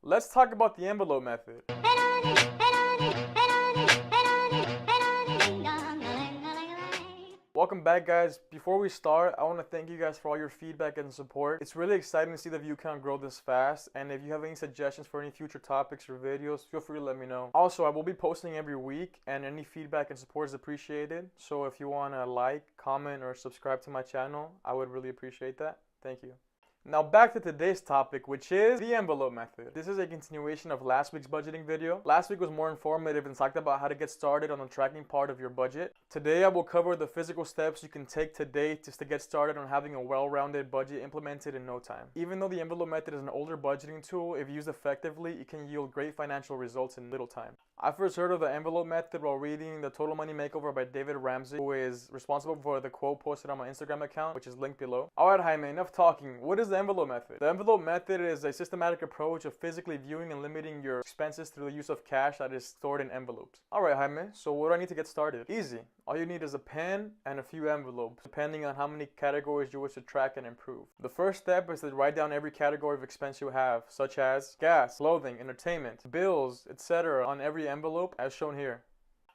Let's talk about the envelope method. Welcome back, guys. Before we start, I want to thank you guys for all your feedback and support. It's really exciting to see the view count grow this fast, and if you have any suggestions for any future topics or videos, feel free to let me know. Also, I will be posting every week, and any feedback and support is appreciated. So if you want to like, comment, or subscribe to my channel, I would really appreciate that. Thank you. Now back to today's topic, which is the envelope method. This is a continuation of last week's budgeting video. Last week was more informative and talked about how to get started on the tracking part of your budget. Today I will cover the physical steps you can take today just to get started on having a well-rounded budget implemented in no time. Even though the envelope method is an older budgeting tool, if used effectively, it can yield great financial results in little time. I first heard of the envelope method while reading The Total Money Makeover by David Ramsey, who is responsible for the quote posted on my Instagram account, which is linked below. Alright Jaime, enough talking. What is the envelope method? The envelope method is a systematic approach of physically viewing and limiting your expenses through the use of cash that is stored in envelopes. Alright Jaime, so what do I need to get started? Easy. All you need is a pen and a few envelopes, depending on how many categories you wish to track and improve. The first step is to write down every category of expense you have, such as gas, clothing, entertainment, bills, etc. on every envelope as shown here.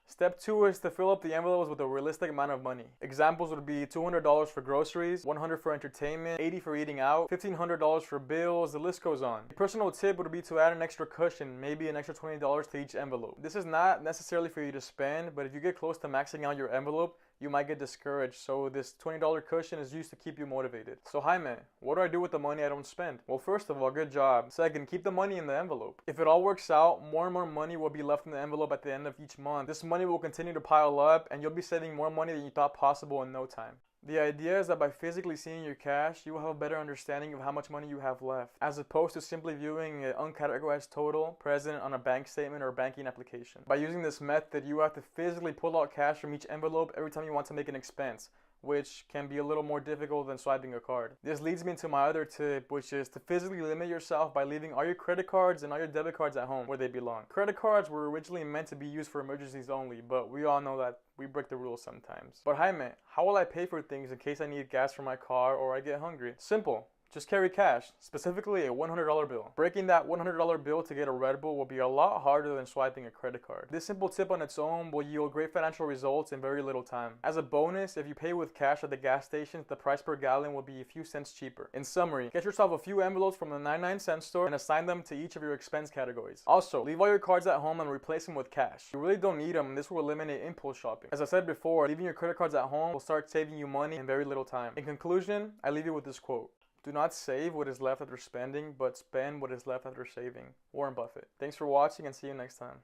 Step 2 is to fill up the envelopes with a realistic amount of money. Examples would be $200 for groceries, $100 for entertainment, $80 for eating out, $1,500 for bills, the list goes on. A personal tip would be to add an extra cushion, maybe an extra $20 to each envelope. This is not necessarily for you to spend, but if you get close to maxing out your envelope, you might get discouraged, so this $20 cushion is used to keep you motivated. So Jaime, what do I do with the money I don't spend? Well, first of all, good job. Second, keep the money in the envelope. If it all works out, more and more money will be left in the envelope at the end of each month. This money will continue to pile up, and you'll be saving more money than you thought possible in no time. The idea is that by physically seeing your cash, you will have a better understanding of how much money you have left, as opposed to simply viewing an uncategorized total present on a bank statement or banking application. By using this method, you have to physically pull out cash from each envelope every time you want to make an expense, which can be a little more difficult than swiping a card. This leads me to my other tip, which is to physically limit yourself by leaving all your credit cards and all your debit cards at home where they belong. Credit cards were originally meant to be used for emergencies only, but we all know that we break the rules sometimes. But Jaime, how will I pay for things in case I need gas for my car or I get hungry? Simple. Just carry cash, specifically a $100 bill. Breaking that $100 bill to get a Red Bull will be a lot harder than swiping a credit card. This simple tip on its own will yield great financial results in very little time. As a bonus, if you pay with cash at the gas stations, the price per gallon will be a few cents cheaper. In summary, get yourself a few envelopes from the 99-cent store and assign them to each of your expense categories. Also, leave all your cards at home and replace them with cash. You really don't need them, and this will eliminate impulse shopping. As I said before, leaving your credit cards at home will start saving you money in very little time. In conclusion, I leave you with this quote. Do not save what is left after spending, but spend what is left after saving. Warren Buffett. Thanks for watching and see you next time.